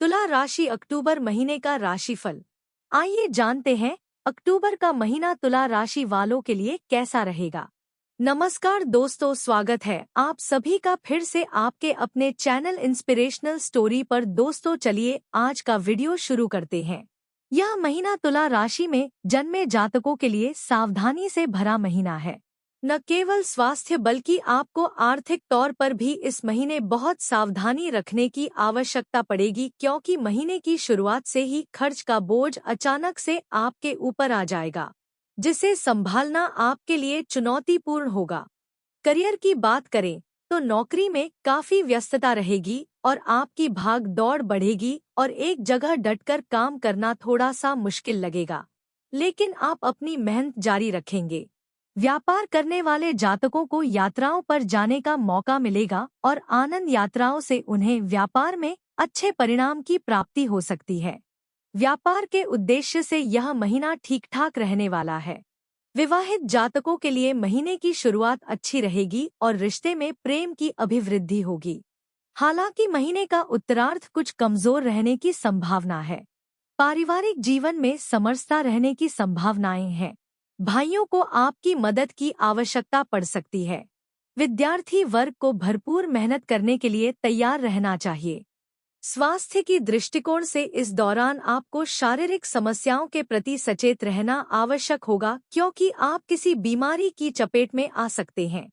तुला राशि अक्टूबर महीने का राशिफल। आइए जानते हैं अक्टूबर का महीना तुला राशि वालों के लिए कैसा रहेगा। नमस्कार दोस्तों, स्वागत है आप सभी का फिर से आपके अपने चैनल इंस्पिरेशनल स्टोरी पर। दोस्तों चलिए आज का वीडियो शुरू करते हैं। यह महीना तुला राशि में जन्मे जातकों के लिए सावधानी से भरा महीना है। न केवल स्वास्थ्य बल्कि आपको आर्थिक तौर पर भी इस महीने बहुत सावधानी रखने की आवश्यकता पड़ेगी, क्योंकि महीने की शुरुआत से ही खर्च का बोझ अचानक से आपके ऊपर आ जाएगा, जिसे संभालना आपके लिए चुनौतीपूर्ण होगा। करियर की बात करें तो नौकरी में काफी व्यस्तता रहेगी और आपकी भाग दौड़ बढ़ेगी और एक जगह डटकर काम करना थोड़ा सा मुश्किल लगेगा, लेकिन आप अपनी मेहनत जारी रखेंगे। व्यापार करने वाले जातकों को यात्राओं पर जाने का मौका मिलेगा और आनंद यात्राओं से उन्हें व्यापार में अच्छे परिणाम की प्राप्ति हो सकती है। व्यापार के उद्देश्य से यह महीना ठीक ठाक रहने वाला है। विवाहित जातकों के लिए महीने की शुरुआत अच्छी रहेगी और रिश्ते में प्रेम की अभिवृद्धि होगी। हालांकि महीने का उत्तरार्ध कुछ कमजोर रहने की संभावना है। पारिवारिक जीवन में समरसता रहने की संभावनाएं हैं। भाइयों को आपकी मदद की आवश्यकता पड़ सकती है। विद्यार्थी वर्ग को भरपूर मेहनत करने के लिए तैयार रहना चाहिए। स्वास्थ्य की दृष्टिकोण से इस दौरान आपको शारीरिक समस्याओं के प्रति सचेत रहना आवश्यक होगा, क्योंकि आप किसी बीमारी की चपेट में आ सकते हैं।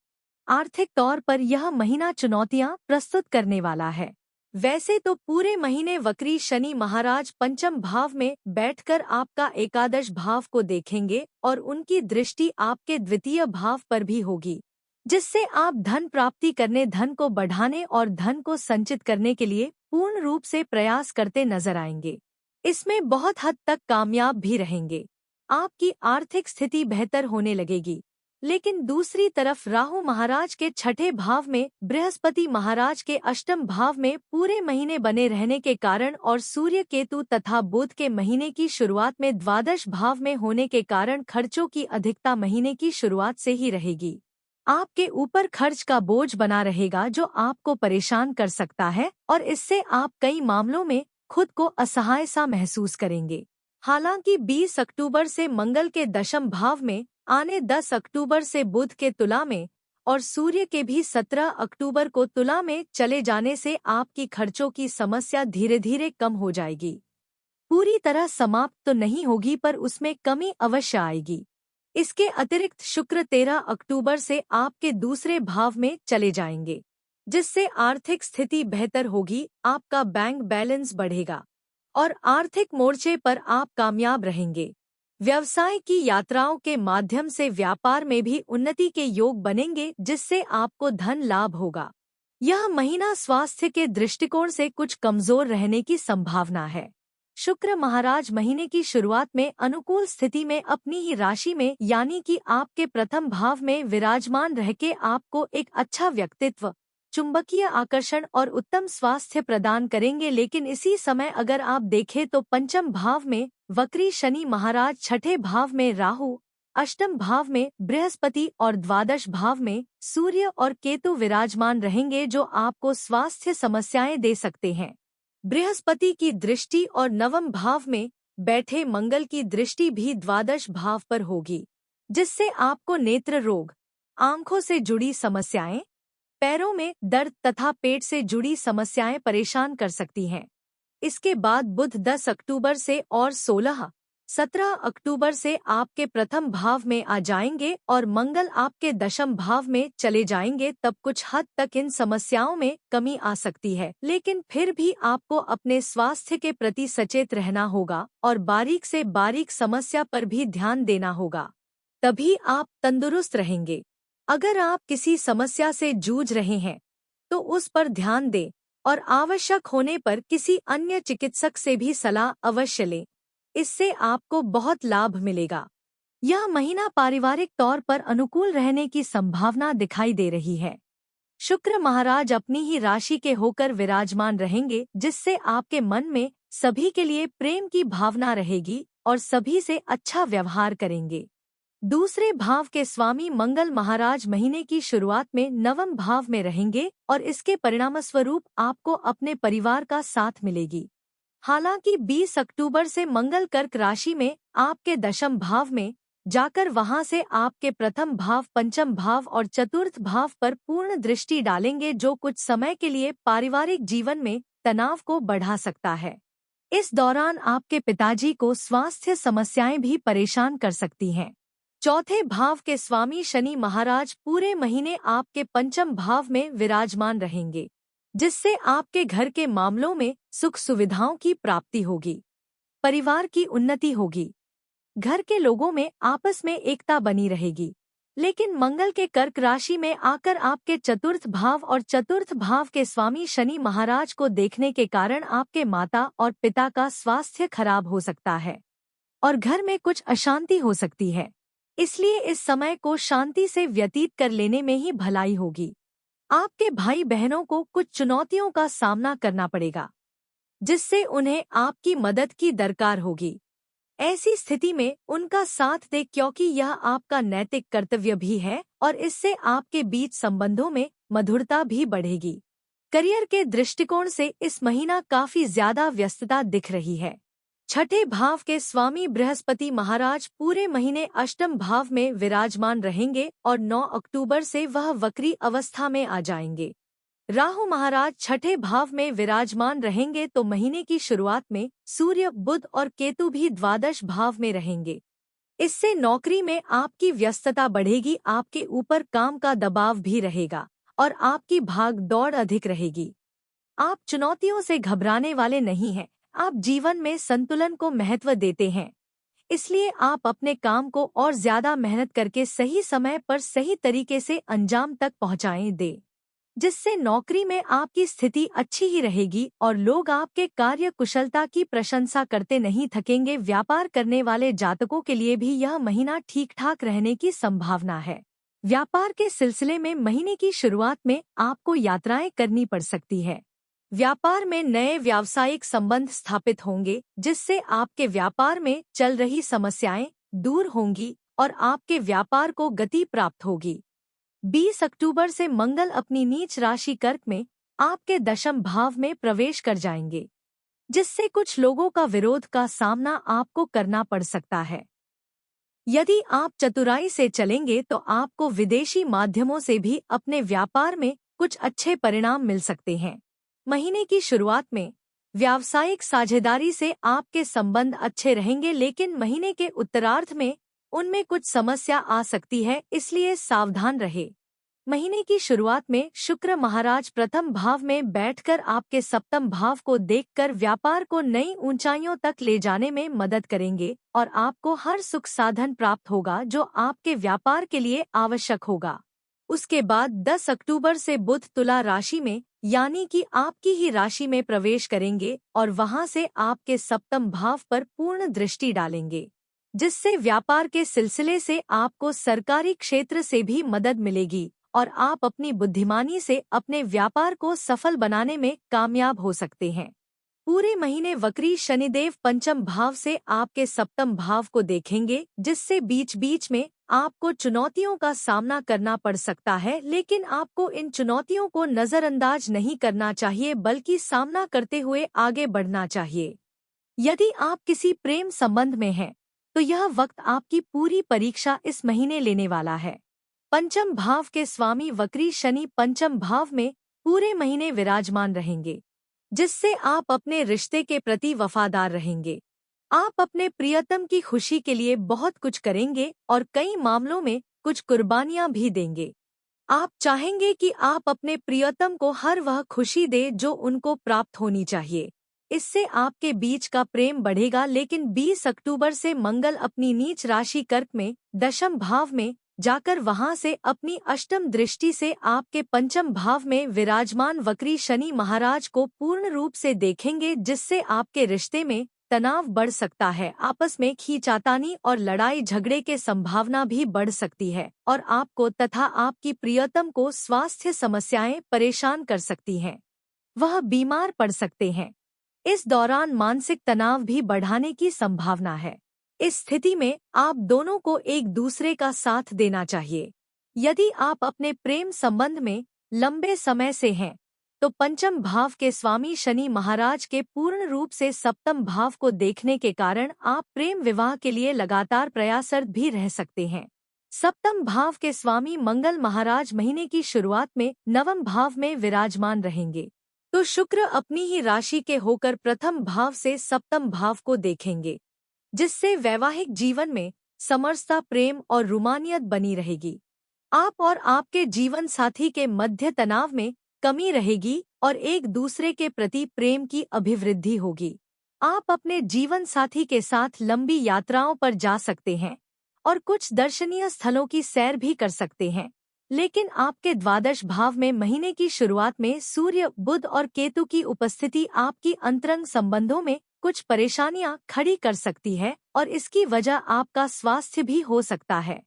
आर्थिक तौर पर यह महीना चुनौतियां प्रस्तुत करने वाला है। वैसे तो पूरे महीने वक्री शनि महाराज पंचम भाव में बैठकर आपका एकादश भाव को देखेंगे और उनकी दृष्टि आपके द्वितीय भाव पर भी होगी, जिससे आप धन प्राप्ति करने, धन को बढ़ाने और धन को संचित करने के लिए पूर्ण रूप से प्रयास करते नजर आएंगे। इसमें बहुत हद तक कामयाब भी रहेंगे। आपकी आर्थिक स्थिति बेहतर होने लगेगी। लेकिन दूसरी तरफ राहु महाराज के छठे भाव में, बृहस्पति महाराज के अष्टम भाव में पूरे महीने बने रहने के कारण और सूर्य केतु तथा बुध के महीने की शुरुआत में द्वादश भाव में होने के कारण खर्चों की अधिकता महीने की शुरुआत से ही रहेगी। आपके ऊपर खर्च का बोझ बना रहेगा जो आपको परेशान कर सकता है और इससे आप कई मामलों में खुद को असहाय सा महसूस करेंगे। हालांकि 20 अक्टूबर से मंगल के दशम भाव में आने 10 अक्टूबर से बुध के तुला में और सूर्य के भी 17 अक्टूबर को तुला में चले जाने से आपकी खर्चों की समस्या धीरे धीरे कम हो जाएगी। पूरी तरह समाप्त तो नहीं होगी, पर उसमें कमी अवश्य आएगी। इसके अतिरिक्त शुक्र 13 अक्टूबर से आपके दूसरे भाव में चले जाएंगे, जिससे आर्थिक स्थिति बेहतर होगी। आपका बैंक बैलेंस बढ़ेगा और आर्थिक मोर्चे पर आप कामयाब रहेंगे। व्यवसाय की यात्राओं के माध्यम से व्यापार में भी उन्नति के योग बनेंगे, जिससे आपको धन लाभ होगा। यह महीना स्वास्थ्य के दृष्टिकोण से कुछ कमजोर रहने की संभावना है। शुक्र महाराज महीने की शुरुआत में अनुकूल स्थिति में अपनी ही राशि में यानी कि आपके प्रथम भाव में विराजमान रहके आपको एक अच्छा व्यक्तित्व, चुंबकीय आकर्षण और उत्तम स्वास्थ्य प्रदान करेंगे। लेकिन इसी समय अगर आप देखें तो पंचम भाव में वक्री शनि महाराज, छठे भाव में राहु, अष्टम भाव में बृहस्पति और द्वादश भाव में सूर्य और केतु विराजमान रहेंगे, जो आपको स्वास्थ्य समस्याएं दे सकते हैं। बृहस्पति की दृष्टि और नवम भाव में बैठे मंगल की दृष्टि भी द्वादश भाव पर होगी, जिससे आपको नेत्र रोग, आंखों से जुड़ी समस्याएं, पैरों में दर्द तथा पेट से जुड़ी समस्याएं परेशान कर सकती हैं। इसके बाद बुध 10 अक्टूबर से और 16-17 अक्टूबर से आपके प्रथम भाव में आ जाएंगे और मंगल आपके दशम भाव में चले जाएंगे। तब कुछ हद तक इन समस्याओं में कमी आ सकती है, लेकिन फिर भी आपको अपने स्वास्थ्य के प्रति सचेत रहना होगा और बारीक से बारीक समस्या पर भी ध्यान देना होगा, तभी आप तंदुरुस्त रहेंगे। अगर आप किसी समस्या से जूझ रहे हैं तो उस पर ध्यान दें और आवश्यक होने पर किसी अन्य चिकित्सक से भी सलाह अवश्य लें। इससे आपको बहुत लाभ मिलेगा। यह महीना पारिवारिक तौर पर अनुकूल रहने की संभावना दिखाई दे रही है। शुक्र महाराज अपनी ही राशि के होकर विराजमान रहेंगे, जिससे आपके मन में सभी के लिए प्रेम की भावना रहेगी और सभी से अच्छा व्यवहार करेंगे। दूसरे भाव के स्वामी मंगल महाराज महीने की शुरुआत में नवम भाव में रहेंगे और इसके परिणामस्वरूप आपको अपने परिवार का साथ मिलेगी। हालांकि 20 अक्टूबर से मंगल कर्क राशि में आपके दशम भाव में जाकर वहां से आपके प्रथम भाव, पंचम भाव और चतुर्थ भाव पर पूर्ण दृष्टि डालेंगे, जो कुछ समय के लिए पारिवारिक जीवन में तनाव को बढ़ा सकता है। इस दौरान आपके पिताजी को स्वास्थ्य समस्याएं भी परेशान कर सकती हैं। चौथे भाव के स्वामी शनि महाराज पूरे महीने आपके पंचम भाव में विराजमान रहेंगे, जिससे आपके घर के मामलों में सुख सुविधाओं की प्राप्ति होगी, परिवार की उन्नति होगी, घर के लोगों में आपस में एकता बनी रहेगी। लेकिन मंगल के कर्क राशि में आकर आपके चतुर्थ भाव और चतुर्थ भाव के स्वामी शनि महाराज को देखने के कारण आपके माता और पिता का स्वास्थ्य खराब हो सकता है और घर में कुछ अशांति हो सकती है। इसलिए इस समय को शांति से व्यतीत कर लेने में ही भलाई होगी। आपके भाई बहनों को कुछ चुनौतियों का सामना करना पड़ेगा, जिससे उन्हें आपकी मदद की दरकार होगी। ऐसी स्थिति में उनका साथ दे, क्योंकि यह आपका नैतिक कर्तव्य भी है और इससे आपके बीच संबंधों में मधुरता भी बढ़ेगी। करियर के दृष्टिकोण से इस महीना काफी ज्यादा व्यस्तता दिख रही है। छठे भाव के स्वामी बृहस्पति महाराज पूरे महीने अष्टम भाव में विराजमान रहेंगे और 9 अक्टूबर से वह वक्री अवस्था में आ जाएंगे। राहु महाराज छठे भाव में विराजमान रहेंगे तो महीने की शुरुआत में सूर्य, बुध और केतु भी द्वादश भाव में रहेंगे। इससे नौकरी में आपकी व्यस्तता बढ़ेगी, आपके ऊपर काम का दबाव भी रहेगा और आपकी भाग दौड़ अधिक रहेगी। आप चुनौतियों से घबराने वाले नहीं हैं, आप जीवन में संतुलन को महत्व देते हैं। इसलिए आप अपने काम को और ज्यादा मेहनत करके सही समय पर सही तरीके से अंजाम तक पहुंचाएं दे, जिससे नौकरी में आपकी स्थिति अच्छी ही रहेगी और लोग आपके कार्य कुशलता की प्रशंसा करते नहीं थकेंगे। व्यापार करने वाले जातकों के लिए भी यह महीना ठीक ठाक रहने की संभावना है। व्यापार के सिलसिले में महीने की शुरुआत में आपको यात्राएं करनी पड़ सकती है। व्यापार में नए व्यावसायिक संबंध स्थापित होंगे, जिससे आपके व्यापार में चल रही समस्याएं दूर होंगी और आपके व्यापार को गति प्राप्त होगी। 20 अक्टूबर से मंगल अपनी नीच राशि कर्क में आपके दशम भाव में प्रवेश कर जाएंगे, जिससे कुछ लोगों का विरोध का सामना आपको करना पड़ सकता है। यदि आप चतुराई से चलेंगे तो आपको विदेशी माध्यमों से भी अपने व्यापार में कुछ अच्छे परिणाम मिल सकते हैं। महीने की शुरुआत में व्यावसायिक साझेदारी से आपके संबंध अच्छे रहेंगे, लेकिन महीने के उत्तरार्ध में उनमें कुछ समस्या आ सकती है, इसलिए सावधान रहे। महीने की शुरुआत में शुक्र महाराज प्रथम भाव में बैठकर आपके सप्तम भाव को देखकर व्यापार को नई ऊंचाइयों तक ले जाने में मदद करेंगे और आपको हर सुख साधन प्राप्त होगा जो आपके व्यापार के लिए आवश्यक होगा। उसके बाद 10 अक्टूबर से बुध तुला राशि में यानी कि आपकी ही राशि में प्रवेश करेंगे और वहां से आपके सप्तम भाव पर पूर्ण दृष्टि डालेंगे, जिससे व्यापार के सिलसिले से आपको सरकारी क्षेत्र से भी मदद मिलेगी और आप अपनी बुद्धिमानी से अपने व्यापार को सफल बनाने में कामयाब हो सकते हैं। पूरे महीने वक्री शनिदेव पंचम भाव से आपके सप्तम भाव को देखेंगे, जिससे बीच बीच में आपको चुनौतियों का सामना करना पड़ सकता है, लेकिन आपको इन चुनौतियों को नजरअंदाज नहीं करना चाहिए बल्कि सामना करते हुए आगे बढ़ना चाहिए। यदि आप किसी प्रेम संबंध में हैं, तो यह वक्त आपकी पूरी परीक्षा इस महीने लेने वाला है। पंचम भाव के स्वामी वक्री शनि पंचम भाव में पूरे महीने विराजमान रहेंगे, जिससे आप अपने रिश्ते के प्रति वफादार रहेंगे। आप अपने प्रियतम की खुशी के लिए बहुत कुछ करेंगे और कई मामलों में कुछ कुर्बानियां भी देंगे। आप चाहेंगे कि आप अपने प्रियतम को हर वह खुशी दे जो उनको प्राप्त होनी चाहिए। इससे आपके बीच का प्रेम बढ़ेगा, लेकिन 20 अक्टूबर से मंगल अपनी नीच राशि कर्क में दशम भाव में जाकर वहां से अपनी अष्टम दृष्टि से आपके पंचम भाव में विराजमान वक्री शनि महाराज को पूर्ण रूप से देखेंगे, जिससे आपके रिश्ते में तनाव बढ़ सकता है। आपस में खींचातानी और लड़ाई झगड़े के संभावना भी बढ़ सकती है और आपको तथा आपकी प्रियतम को स्वास्थ्य समस्याएं परेशान कर सकती हैं। वह बीमार पड़ सकते हैं। इस दौरान मानसिक तनाव भी बढ़ाने की संभावना है। इस स्थिति में आप दोनों को एक दूसरे का साथ देना चाहिए। यदि आप अपने प्रेम संबंध में लंबे समय से हैं, तो पंचम भाव के स्वामी शनि महाराज के पूर्ण रूप से सप्तम भाव को देखने के कारण आप प्रेम विवाह के लिए लगातार प्रयासरत भी रह सकते हैं। सप्तम भाव के स्वामी मंगल महाराज महीने की शुरुआत में नवम भाव में विराजमान रहेंगे, तो शुक्र अपनी ही राशि के होकर प्रथम भाव से सप्तम भाव को देखेंगे, जिससे वैवाहिक जीवन में समरसता, प्रेम और रोमानियत बनी रहेगी। आप और आपके जीवन साथी के मध्य तनाव में कमी रहेगी और एक दूसरे के प्रति प्रेम की अभिवृद्धि होगी। आप अपने जीवन साथी के साथ लंबी यात्राओं पर जा सकते हैं और कुछ दर्शनीय स्थलों की सैर भी कर सकते हैं। लेकिन आपके द्वादश भाव में महीने की शुरुआत में सूर्य, बुध और केतु की उपस्थिति आपकी अंतरंग संबंधों में कुछ परेशानियां खड़ी कर सकती है और इसकी वजह आपका स्वास्थ्य भी हो सकता है।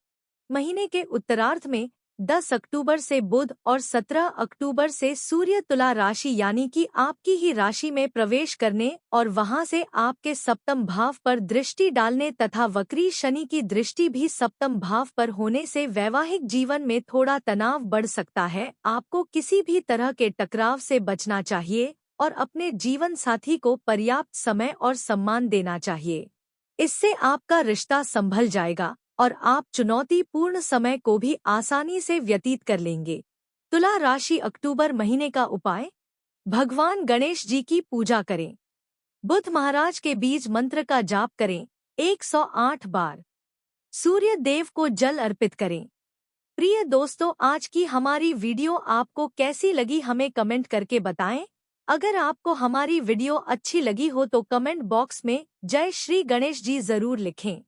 महीने के उत्तरार्ध में 10 अक्टूबर से बुध और 17 अक्टूबर से सूर्य तुला राशि यानी कि आपकी ही राशि में प्रवेश करने और वहां से आपके सप्तम भाव पर दृष्टि डालने तथा वक्री शनि की दृष्टि भी सप्तम भाव पर होने से वैवाहिक जीवन में थोड़ा तनाव बढ़ सकता है। आपको किसी भी तरह के टकराव से बचना चाहिए और अपने जीवन साथी को पर्याप्त समय और सम्मान देना चाहिए। इससे आपका रिश्ता संभल जाएगा और आप चुनौतीपूर्ण समय को भी आसानी से व्यतीत कर लेंगे। तुला राशि अक्टूबर महीने का उपाय, भगवान गणेश जी की पूजा करें। बुध महाराज के बीज मंत्र का जाप करें 108 बार। सूर्य देव को जल अर्पित करें। प्रिय दोस्तों, आज की हमारी वीडियो आपको कैसी लगी हमें कमेंट करके बताएं। अगर आपको हमारी वीडियो अच्छी लगी हो तो कमेंट बॉक्स में जय श्री गणेश जी जरूर लिखें।